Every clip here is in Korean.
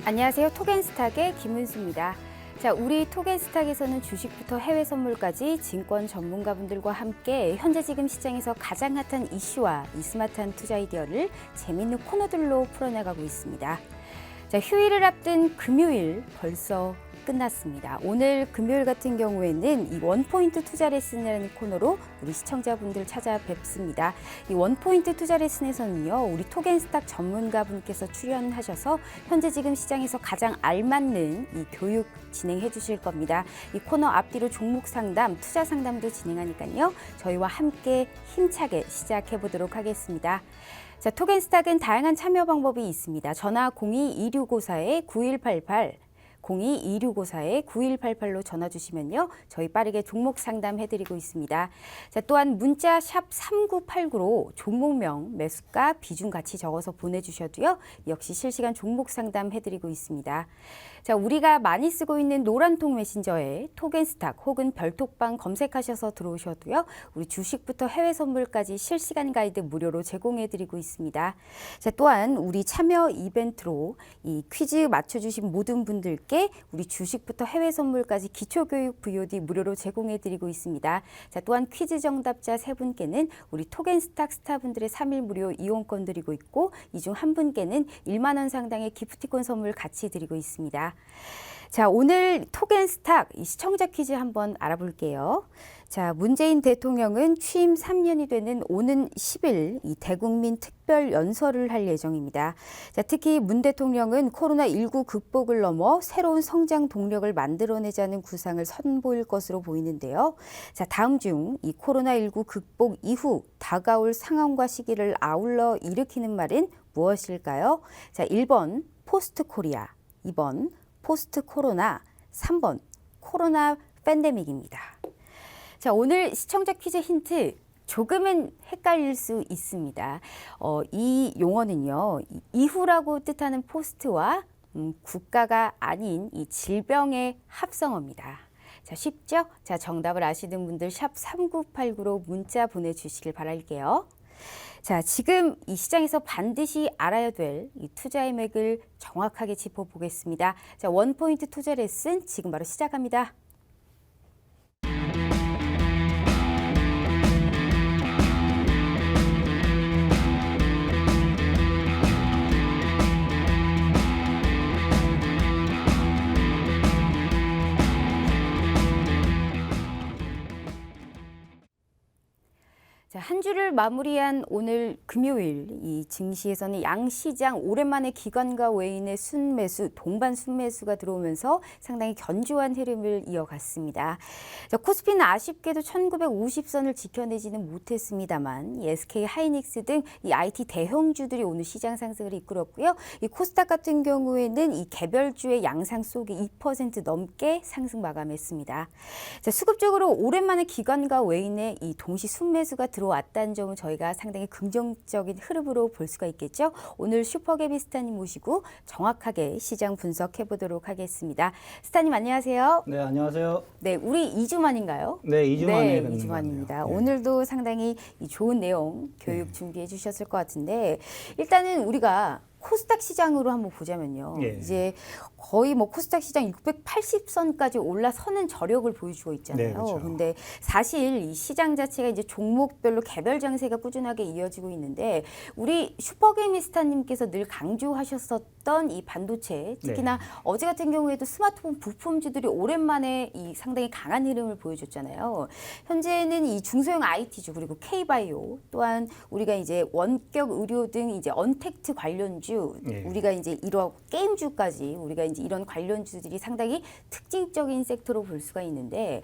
안녕하세요. 토겐스탁의 김은수입니다. 자, 우리 토겐스탁에서는 주식부터 해외 선물까지 증권 전문가분들과 함께 현재 지금 시장에서 가장 핫한 이슈와 이 스마트한 투자 아이디어를 재미있는 코너들로 풀어나가고 있습니다. 자, 휴일을 앞둔 금요일 벌써 끝났습니다. 오늘 금요일 같은 경우에는 이 원포인트 투자 레슨이라는 코너로 우리 시청자분들 찾아뵙습니다. 이 원포인트 투자 레슨에서는요, 우리 토겐스탁 전문가분께서 출연하셔서 현재 지금 시장에서 가장 알맞는 이 교육 진행해 주실 겁니다. 이 코너 앞뒤로 종목 상담, 투자 상담도 진행하니까요, 저희와 함께 힘차게 시작해 보도록 하겠습니다. 자, 토겐스탁은 다양한 참여 방법이 있습니다. 전화 02-2654-9188 02-2654-9188로 전화 주시면요, 저희 빠르게 종목 상담 해드리고 있습니다. 자, 또한 문자 샵 3989로 종목명, 매수가, 비중 같이 적어서 보내주셔도요, 역시 실시간 종목 상담 해드리고 있습니다. 자, 우리가 많이 쓰고 있는 노란통 메신저에 토겐스탁 혹은 별톡방 검색하셔서 들어오셔도요, 우리 주식부터 해외 선물까지 실시간 가이드 무료로 제공해드리고 있습니다. 자, 또한 우리 참여 이벤트로 이 퀴즈 맞춰주신 모든 분들께 우리 주식부터 해외 선물까지 기초교육 VOD 무료로 제공해드리고 있습니다. 자, 또한 퀴즈 정답자 3분께는 우리 토겐스탁 스타분들의 3일 무료 이용권 드리고 있고, 이 중 한 분께는 1만 원 상당의 기프티콘 선물 같이 드리고 있습니다. 자, 오늘 토겐스탁 이 시청자 퀴즈 한번 알아볼게요. 자, 문재인 대통령은 취임 3년이 되는 오는 10일 이 대국민 특별 연설을 할 예정입니다. 자, 특히 문 대통령은 코로나19 극복을 넘어 새로운 성장 동력을 만들어내자는 구상을 선보일 것으로 보이는데요. 자, 다음 중 이 코로나19 극복 이후 다가올 상황과 시기를 아울러 일으키는 말은 무엇일까요? 자, 1번 포스트 코리아, 2번 포스트 코로나, 3번 코로나 팬데믹입니다. 자, 오늘 시청자 퀴즈 힌트 조금은 헷갈릴 수 있습니다. 이 용어는요, 이후라고 뜻하는 포스트와 국가가 아닌 이 질병의 합성어입니다. 자, 쉽죠? 자, 정답을 아시는 분들 샵 3989로 문자 보내주시길 바랄게요. 자, 지금 이 시장에서 반드시 알아야 될 이 투자의 맥을 정확하게 짚어보겠습니다. 자, 원포인트 투자 레슨 지금 바로 시작합니다. 자, 한 주를 마무리한 오늘 금요일 이 증시에서는 양시장 오랜만에 기관과 외인의 순매수, 동반 순매수가 들어오면서 상당히 견조한 흐름을 이어갔습니다. 자, 코스피는 아쉽게도 1950선을 지켜내지는 못했습니다만 이 SK 하이닉스 등 이 IT 대형주들이 오늘 시장 상승을 이끌었고요. 이 코스닥 같은 경우에는 이 개별주의 양상 속에 2% 넘게 상승 마감했습니다. 자, 수급적으로 오랜만에 기관과 외인의 이 동시 순매수가 들어왔다는 점은 저희가 상당히 긍정적인 흐름으로 볼 수가 있겠죠. 오늘 슈퍼개미 스타님 모시고 정확하게 시장 분석해 보도록 하겠습니다. 스타님 안녕하세요. 네, 안녕하세요. 네, 우리 2주 만인가요? 네, 2주 만에 뵙는 2주 만입니다. 네. 오늘도 상당히 좋은 내용 교육 준비해 주셨을 것 같은데, 일단은 우리가 코스닥 시장으로 한번 보자면요. 예. 이제 거의 뭐 코스닥 시장 680선까지 올라서는 저력을 보여주고 있잖아요. 네, 그렇죠. 근데 사실 이 시장 자체가 이제 종목별로 개별 장세가 꾸준하게 이어지고 있는데, 우리 슈퍼게미스타님께서 늘 강조하셨었던 이 반도체, 특히나 어제 같은 경우에도 스마트폰 부품주들이 오랜만에 이 상당히 강한 흐름을 보여줬잖아요. 현재는 이 중소형 IT주 그리고 K바이오, 또한 우리가 이제 원격 의료 등 이제 언택트 관련주, 우리가 이제 이런 게임주까지 우리가 이제 이런 관련주들이 상당히 특징적인 섹터로 볼 수가 있는데,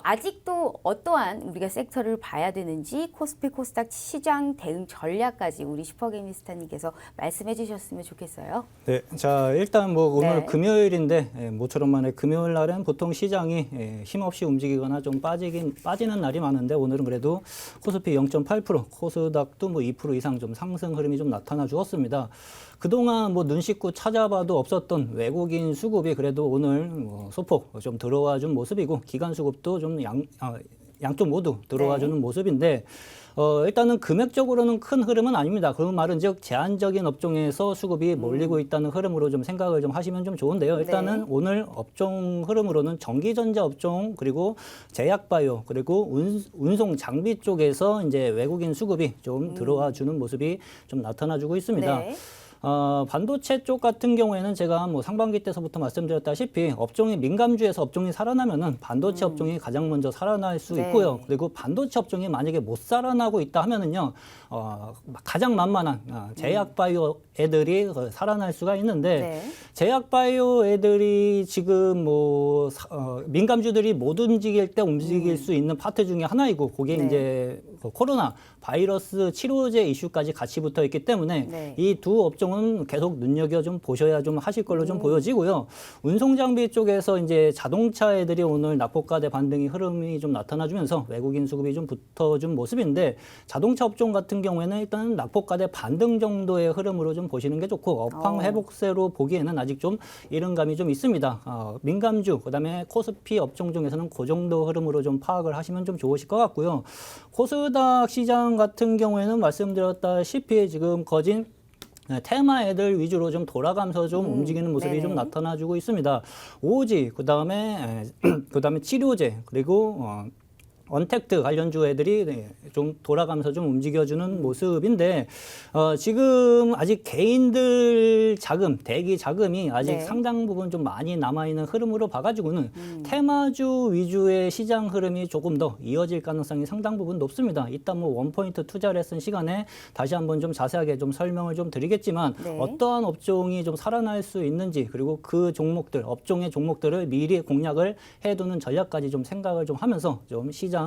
아직도 어떠한 우리가 섹터를 봐야 되는지 코스피 코스닥 시장 대응 전략까지 우리 슈퍼게미스타님께서 말씀해 주셨으면 좋겠어요. 네, 자 일단 뭐 오늘 네. 금요일인데 모처럼 만에 금요일 날은 보통 시장이 힘없이 움직이거나 좀 빠지는 날이 많은데, 오늘은 그래도 코스피 0.8%, 코스닥도 뭐 2% 이상 좀 상승 흐름이 좀 나타나 주었습니다. 그동안 뭐 눈 씻고 찾아봐도 없었던 외국인 수급이 그래도 오늘 소폭 좀 들어와 준 모습이고, 기관 수급도 좀 양쪽 모두 들어와주는 모습인데 일단은 금액적으로는 큰 흐름은 아닙니다. 그런 말은 즉 제한적인 업종에서 수급이 몰리고 있다는 흐름으로 좀 생각을 좀 하시면 좀 좋은데요. 일단은 오늘 업종 흐름으로는 전기전자 업종 그리고 제약바이오 그리고 운송 장비 쪽에서 이제 외국인 수급이 좀 들어와 주는 모습이 좀 나타나주고 있습니다. 네. 반도체 쪽 같은 경우에는 제가 뭐 상반기 때서부터 말씀드렸다시피 업종이 민감주에서 업종이 살아나면은 반도체 업종이 가장 먼저 살아날 수 네. 있고요. 그리고 반도체 업종이 만약에 못 살아나고 있다 하면은요, 가장 만만한 제약바이오 애들이 살아날 수가 있는데 네. 제약바이오 애들이 지금 뭐 민감주들이 못 움직일 때 움직일 수 있는 파트 중에 하나이고 그게 네. 이제 코로나 바이러스 치료제 이슈까지 같이 붙어 있기 때문에 네. 이 두 업종은 계속 눈여겨 좀 보셔야 좀 하실 걸로 좀 보여지고요. 운송 장비 쪽에서 이제 자동차 애들이 오늘 낙폭과대 반등이 흐름이 좀 나타나주면서 외국인 수급이 좀 붙어준 모습인데 자동차 업종 같은 경우에는 일단 낙폭과대 반등 정도의 흐름으로 좀 보시는 게 좋고 업황 회복세로 보기에는 아직 좀 이른 감이 좀 있습니다. 민감주 그다음에 코스피 업종 중에서는 그 정도 흐름으로 좀 파악을 하시면 좀 좋으실 것 같고요. 코스닥 시장 같은 경우에는 말씀드렸다시피 지금 거진 테마 애들 위주로 좀 돌아가면서 좀 움직이는 모습이 네네. 좀 나타나주고 있습니다. 오지, 그다음에 치료제, 그리고 언택트 관련주 애들이 좀 돌아가면서 좀 움직여주는 모습인데 지금 아직 개인들 자금, 대기 자금이 아직 네. 상당 부분 좀 많이 남아있는 흐름으로 봐가지고는 테마주 위주의 시장 흐름이 조금 더 이어질 가능성이 상당 부분 높습니다. 이따 뭐 원포인트 투자 레슨 시간에 다시 한번 좀 자세하게 좀 설명을 좀 드리겠지만 네. 어떠한 업종이 좀 살아날 수 있는지 그리고 그 종목들, 업종의 종목들을 미리 공략을 해두는 전략까지 좀 생각을 좀 하면서 좀 시장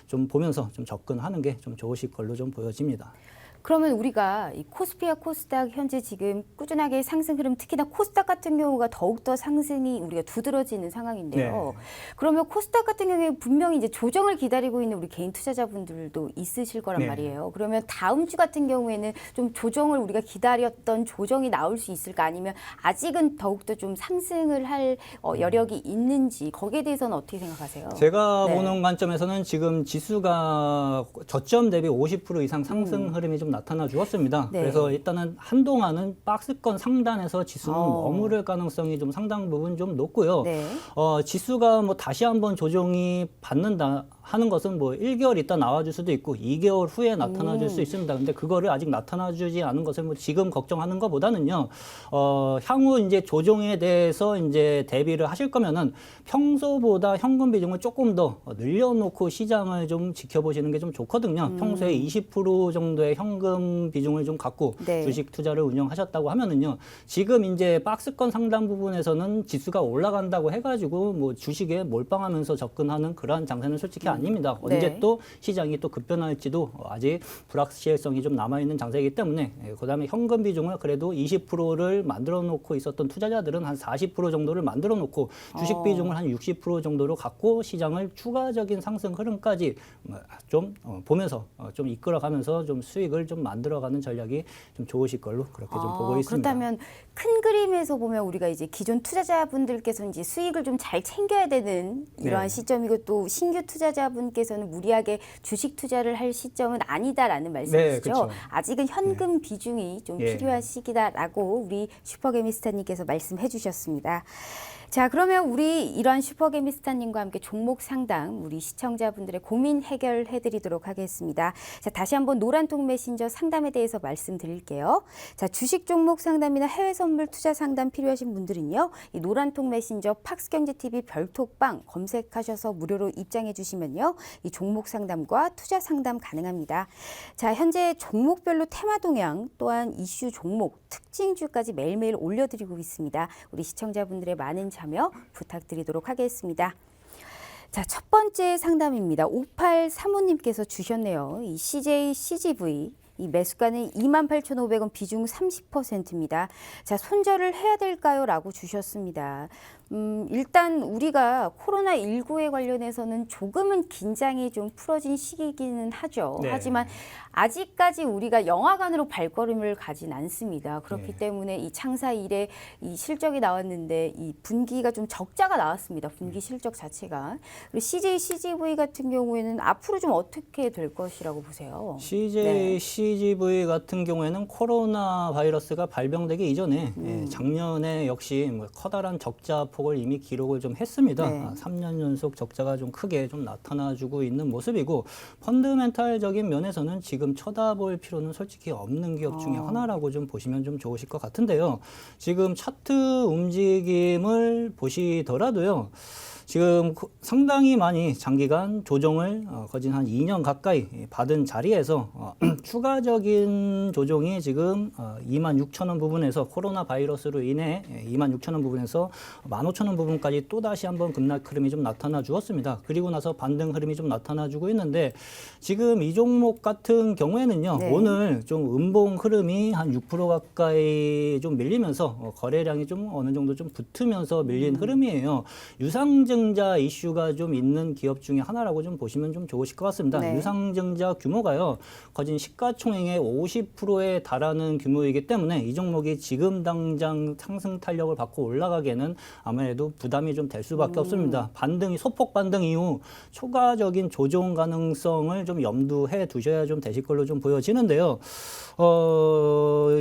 좀 보면서 좀 접근하는 게 좀 좋으실 걸로 좀 보여집니다. 그러면 우리가 이 코스피와 코스닥 현재 지금 꾸준하게 상승 흐름, 특히나 코스닥 같은 경우가 더욱더 상승이 우리가 두드러지는 상황인데요. 네. 그러면 코스닥 같은 경우에 분명히 이제 조정을 기다리고 있는 우리 개인 투자자분들도 있으실 거란 네. 말이에요. 그러면 다음 주 같은 경우에는 좀 조정을 우리가 기다렸던 조정이 나올 수 있을까, 아니면 아직은 더욱더 좀 상승을 할 여력이 있는지, 거기에 대해서는 어떻게 생각하세요? 제가 네. 보는 관점에서는 지금 지수가 저점 대비 50% 이상 상승 흐름이 좀 나타나 주었습니다. 네. 그래서 일단은 한동안은 박스권 상단에서 지수는 머무를 가능성이 좀 상당 부분 좀 높고요. 네. 지수가 뭐 다시 한번 조정이 받는다 하는 것은 뭐 1개월 있다 나와줄 수도 있고 2개월 후에 나타나줄 수 있습니다. 근데 그거를 아직 나타나주지 않은 것을 뭐 지금 걱정하는 것보다는요, 향후 이제 조정에 대해서 이제 대비를 하실 거면은 평소보다 현금 비중을 조금 더 늘려놓고 시장을 좀 지켜보시는 게 좀 좋거든요. 평소에 20% 정도의 현금 비중을 좀 갖고 네. 주식 투자를 운영하셨다고 하면은요, 지금 이제 박스권 상단 부분에서는 지수가 올라간다고 해가지고 뭐 주식에 몰빵하면서 접근하는 그러한 장세는 솔직히 아닙니다. 언제 네. 또 시장이 또 급변할지도 아직 불확실성이 좀 남아있는 장세이기 때문에 그다음에 현금 비중을 그래도 20%를 만들어 놓고 있었던 투자자들은 한 40% 정도를 만들어 놓고 주식 비중을 한 60% 정도로 갖고 시장을 추가적인 상승 흐름까지 좀 보면서 좀 이끌어가면서 좀 수익을 좀 만들어가는 전략이 좀 좋으실 걸로 그렇게 좀 보고 있습니다. 그렇다면 큰 그림에서 보면 우리가 이제 기존 투자자분들께서 이제 수익을 좀 잘 챙겨야 되는 이러한 네. 시점이고, 또 신규 투자자분께서는 무리하게 주식 투자를 할 시점은 아니다라는 말씀이시죠. 그렇죠. 아직은 현금 비중이 좀 예. 필요한 시기다라고 우리 슈퍼개미스타님께서 말씀해 주셨습니다. 자, 그러면 우리 이러한 슈퍼개미스타님과 함께 종목 상담, 우리 시청자분들의 고민 해결해 드리도록 하겠습니다. 자, 다시 한번 노란통 메신저 상담에 대해서 말씀드릴게요. 자, 주식 종목 상담이나 해외 선물 투자 상담 필요하신 분들은요, 이 노란통 메신저 팍스경제TV 별톡방 검색하셔서 무료로 입장해 주시면요, 이 종목 상담과 투자 상담 가능합니다. 자, 현재 종목별로 테마 동향, 또한 이슈 종목, 특징주까지 매일매일 올려드리고 있습니다. 우리 시청자분들의 많은 참여 부탁드리도록 하겠습니다. 자, 첫 번째 상담입니다. 5835님께서 주셨네요. 이 CJ, CGV 이 매수가는 28,500원, 비중 30%입니다. 자, 손절을 해야 될까요? 라고 주셨습니다. 일단 우리가 코로나19에 관련해서는 조금은 긴장이 좀 풀어진 시기이기는 하죠. 네. 하지만 아직까지 우리가 영화관으로 발걸음을 가진 않습니다. 그렇기 네. 때문에 이 창사 이래 이 실적이 나왔는데 이 분기가 좀 적자가 나왔습니다. 분기 실적 자체가. 그리고 CJ, CGV 같은 경우에는 앞으로 좀 어떻게 될 것이라고 보세요? CJ, 네. CGV 같은 경우에는 코로나 바이러스가 발병되기 이전에 작년에 역시 뭐 커다란 적자 폭을 이미 기록을 좀 했습니다. 네. 3년 연속 적자가 좀 크게 좀 나타나주고 있는 모습이고 펀드멘탈적인 면에서는 지금 쳐다볼 필요는 솔직히 없는 기업 중에 하나라고 좀 보시면 좀 좋으실 것 같은데요. 지금 차트 움직임을 보시더라도요. 지금 상당히 많이 장기간 조정을 거진 한 2년 가까이 받은 자리에서 추가적인 조정이 지금 26,000원 부분에서 코로나 바이러스로 인해 26,000원 부분에서 15,000원 부분까지 또다시 한번 급락 흐름이 좀 나타나 주었습니다. 그리고 나서 반등 흐름이 좀 나타나 주고 있는데 지금 이 종목 같은 경우에는요. 네. 오늘 좀 음봉 흐름이 한 6% 가까이 좀 밀리면서 거래량이 좀 어느 정도 좀 붙으면서 밀린 흐름이에요. 유상증자 이슈가 좀 있는 기업 중에 하나라고 좀 보시면 좀 좋으실 것 같습니다. 네. 유상증자 규모가요. 거진 시가총액의 50%에 달하는 규모이기 때문에 이 종목이 지금 당장 상승 탄력을 받고 올라가기에는 아무래도 부담이 좀 될 수밖에 없습니다. 반등이 소폭 반등 이후 추가적인 조정 가능성을 좀 염두해 두셔야 좀 되실 걸로 좀 보여지는데요.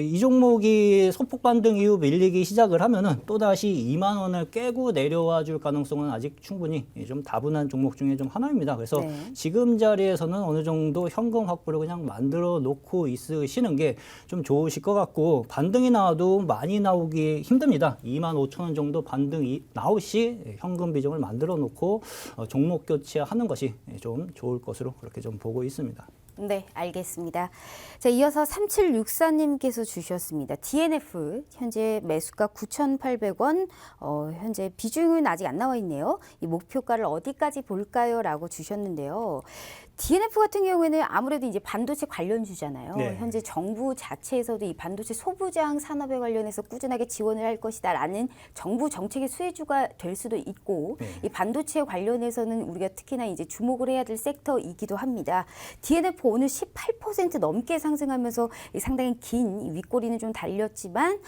이 종목이 소폭 반등 이후 밀리기 시작을 하면은 또다시 2만 원을 깨고 내려와 줄 가능성은 아직 충분히 좀 다분한 종목 중에 좀 하나입니다. 그래서 네. 지금 자리에서는 어느 정도 현금 확보를 그냥 만들어 놓고 있으시는 게 좀 좋으실 것 같고 반등이 나와도 많이 나오기 힘듭니다. 25,000원 정도 반등이 나오시 현금 비중을 만들어 놓고 종목 교체하는 것이 좀 좋을 것으로 그렇게 좀 보고 있습니다. 네, 알겠습니다. 자, 이어서 3764님께서 주셨습니다. DNF 현재 매수가 9,800원, 현재 비중은 아직 안 나와 있네요. 이 목표가를 어디까지 볼까요? 라고 주셨는데요. DNF 같은 경우에는 아무래도 이제 반도체 관련주잖아요. 네. 현재 정부 자체에서도 이 반도체 소부장 산업에 관련해서 꾸준하게 지원을 할 것이다라는 정부 정책의 수혜주가 될 수도 있고 네. 이 반도체 관련해서는 우리가 특히나 이제 주목을 해야 될 섹터이기도 합니다. DNF 오늘 18% 넘게 상승하면서 상당히 긴 윗꼬리는 좀 달렸지만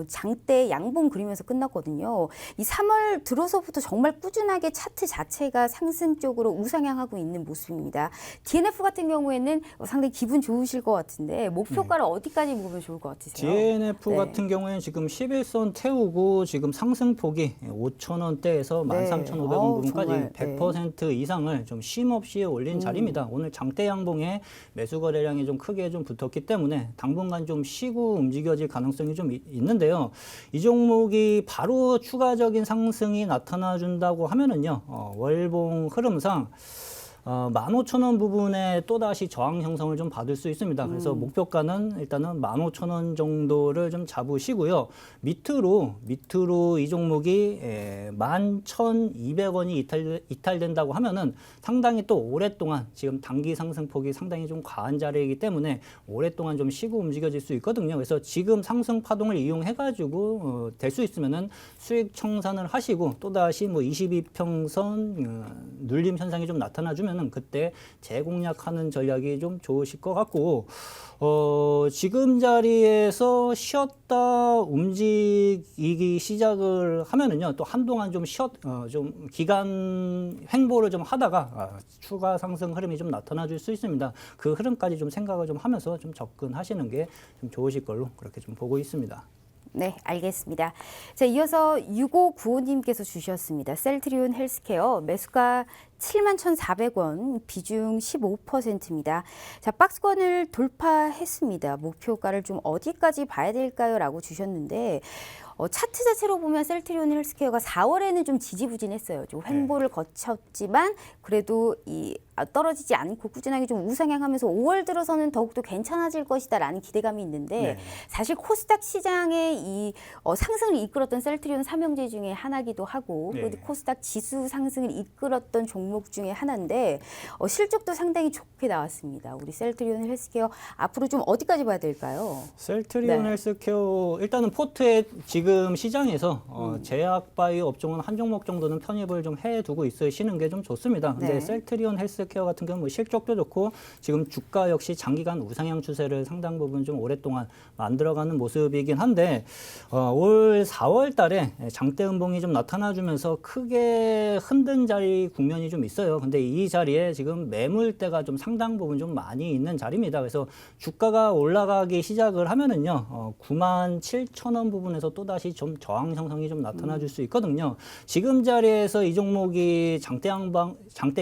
장대 양봉 그리면서 끝났거든요. 이 3월 들어서부터 정말 꾸준하게 차트 자체가 상승 쪽으로 우상향하고 있는 모습입니다. DNF 같은 경우에는 상당히 기분 좋으실 것 같은데 목표가를 어디까지 보면 좋을 것 같으세요? DNF 네. 같은 경우에는 지금 11선 태우고 지금 상승폭이 5,000원대에서 네. 13,500원 어우, 부분까지 정말, 100% 이상을 좀 쉼없이 올린 자리입니다. 오늘 장대 양봉에 매수 거래량이 좀 크게 좀 붙었기 때문에 당분간 좀 쉬고 움직여질 가능성이 좀 있는데요. 이 종목이 바로 추가적인 상승이 나타나 준다고 하면은요. 월봉 흐름상 15,000원 부분에 또다시 저항 형성을 좀 받을 수 있습니다. 그래서 목표가는 일단은 15,000원 정도를 좀 잡으시고요. 밑으로 이 종목이 11,200원이 이탈된다고 하면은 상당히 또 오랫동안 지금 단기 상승폭이 상당히 좀 과한 자리이기 때문에 오랫동안 좀 쉬고 움직여질 수 있거든요. 그래서 지금 상승 파동을 이용해가지고 될 수 있으면은 수익 청산을 하시고 또다시 뭐 22평선 눌림 현상이 좀 나타나주면 그때 재공략하는 전략이 좀 좋으실 것 같고 지금 자리에서 쉬었다 움직이기 시작을 하면은요 또 한동안 좀 좀 기간 횡보를 좀 하다가 추가 상승 흐름이 좀 나타나 줄 수 있습니다. 그 흐름까지 좀 생각을 좀 하면서 좀 접근하시는 게 좀 좋으실 걸로 그렇게 좀 보고 있습니다. 네, 알겠습니다. 자, 이어서 6595님께서 주셨습니다. 셀트리온 헬스케어 매수가 71,400원, 비중 15%입니다. 자, 박스권을 돌파했습니다. 목표가를 좀 어디까지 봐야 될까요? 라고 주셨는데 차트 자체로 보면 셀트리온 헬스케어가 4월에는 좀 지지부진했어요. 좀 횡보를 거쳤지만 그래도 떨어지지 않고 꾸준하게 좀 우상향하면서 5월 들어서는 더욱더 괜찮아질 것이다라는 기대감이 있는데 네. 사실 코스닥 시장의 이 상승을 이끌었던 셀트리온 삼형제 중에 하나기도 하고 네. 그리고 코스닥 지수 상승을 이끌었던 종목 종목 중에 하나인데 실적도 상당히 좋게 나왔습니다. 우리 셀트리온 헬스케어 앞으로 좀 어디까지 봐야 될까요? 셀트리온 네. 헬스케어 일단은 포트에 지금 시장에서 제약바이오 업종은 한 종목 정도는 편입을 좀 해두고 있으시는 게 좀 좋습니다. 근데 네. 셀트리온 헬스케어 같은 경우는 뭐 실적도 좋고 지금 주가 역시 장기간 우상향 추세를 상당 부분 좀 오랫동안 만들어가는 모습이긴 한데 올 4월 달에 장대 음봉이 좀 나타나주면서 크게 흔든 자리 국면이 좀 있어요. 근데 이 자리에 지금 매물대가 좀 상당 부분 좀 많이 있는 자리입니다. 그래서 주가가 올라가기 시작을 하면은요, 97,000원 부분에서 또다시 좀 저항 형성이 좀 나타나 줄 수 있거든요. 지금 자리에서 이 종목이 장대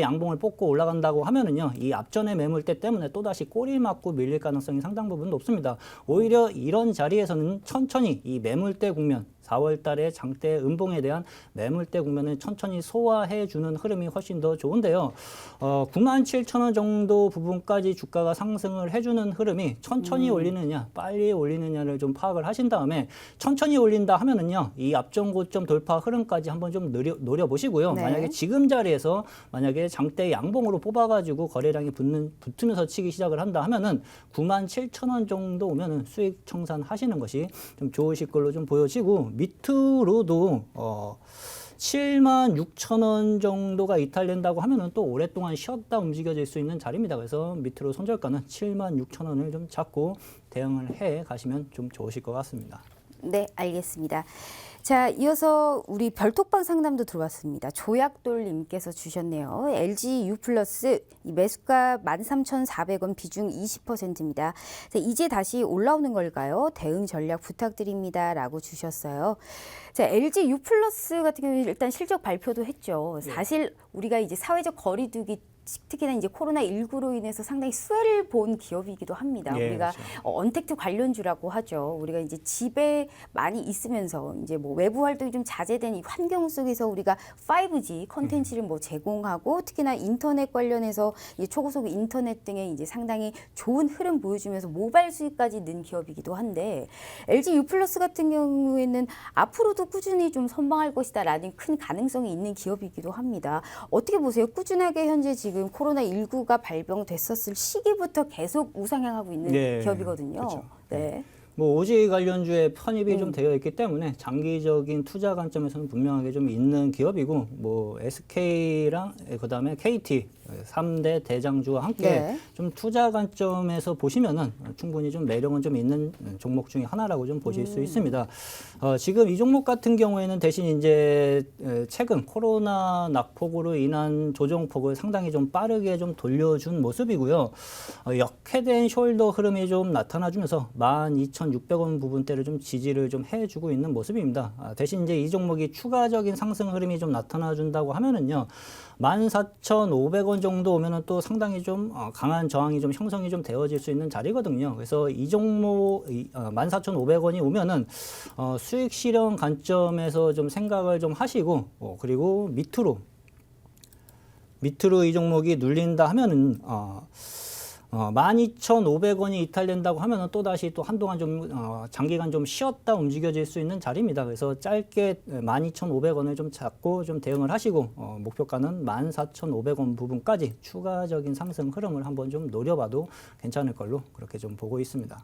양봉을 뽑고 올라간다고 하면은요, 이 앞전의 매물대 때문에 또다시 꼬리 맞고 밀릴 가능성이 상당 부분 높습니다. 오히려 이런 자리에서는 천천히 이 매물대 국면, 4월 달에 장대 음봉에 대한 매물대 국면을 천천히 소화해 주는 흐름이 훨씬 더 좋은데요. 97,000원 정도 부분까지 주가가 상승을 해주는 흐름이 천천히 올리느냐, 빨리 올리느냐를 좀 파악을 하신 다음에 천천히 올린다 하면은요, 이 앞전 고점 돌파 흐름까지 한번 좀 노려보시고요. 네. 만약에 지금 자리에서 만약에 장대 양봉으로 뽑아가지고 거래량이 붙으면서 치기 시작을 한다 하면은 97,000원 정도 오면은 수익 청산하시는 것이 좀 좋으실 걸로 좀 보여지고 밑으로도 76,000원 정도가 이탈된다고 하면은 또 오랫동안 쉬었다 움직여질 수 있는 자리입니다. 그래서 밑으로 손절가는 76,000원을 좀 잡고 대응을 해 가시면 좀 좋으실 것 같습니다. 네, 알겠습니다. 자, 이어서 우리 별톡방 상담도 들어왔습니다. 조약돌님께서 주셨네요. LG U 플러스 이 매수가 13,400원 비중 20%입니다. 자, 이제 다시 올라오는 걸까요? 대응 전략 부탁드립니다. 라고 주셨어요. 자, LG U 플러스 같은 경우에 일단 실적 발표도 했죠. 사실 우리가 이제 사회적 거리두기 특히나 이제 코로나19로 인해서 상당히 수혜를 본 기업이기도 합니다. 예, 우리가 그렇죠. 언택트 관련주라고 하죠. 우리가 이제 집에 많이 있으면서 이제 뭐 외부 활동이 좀 자제된 이 환경 속에서 우리가 5G 컨텐츠를 뭐 제공하고 특히나 인터넷 관련해서 이제 초고속 인터넷 등의 이제 상당히 좋은 흐름 보여주면서 모바일 수익까지 는 기업이기도 한데 LG U 플러스 같은 경우에는 앞으로도 꾸준히 좀 선방할 것이다라는 큰 가능성이 있는 기업이기도 합니다. 어떻게 보세요? 꾸준하게 현재 지금 코로나19가 발병됐었을 시기부터 계속 우상향하고 있는 네, 기업이거든요. 그렇죠. 네. 뭐 오지 관련주에 편입이 좀 되어 있기 때문에 장기적인 투자 관점에서는 분명하게 좀 있는 기업이고 뭐 SK랑 그다음에 KT 3대 대장주와 함께 네. 좀 투자 관점에서 보시면은 충분히 좀 매력은 좀 있는 종목 중에 하나라고 좀 보실 수 있습니다. 지금 이 종목 같은 경우에는 대신 이제 최근 코로나 낙폭으로 인한 조정폭을 상당히 좀 빠르게 좀 돌려준 모습이고요. 역회된 숄더 흐름이 좀 나타나주면서 12,600원 부분대를 좀 지지를 좀 해주고 있는 모습입니다. 대신 이제 이 종목이 추가적인 상승 흐름이 좀 나타나준다고 하면은요. 14,500원 정도 오면은 또 상당히 좀 강한 저항이 좀 형성이 좀 되어질 수 있는 자리거든요. 그래서 이 종목 14,500원이 오면은 수익 실현 관점에서 좀 생각을 좀 하시고 그리고 밑으로 이 종목이 눌린다 하면은 12,500원이 이탈된다고 하면은 또다시 또 한동안 좀 장기간 좀 쉬었다 움직여질 수 있는 자리입니다. 그래서 짧게 12,500원을 좀 잡고 좀 대응을 하시고 목표가는 14,500원 부분까지 추가적인 상승 흐름을 한번 좀 노려봐도 괜찮을 걸로 그렇게 좀 보고 있습니다.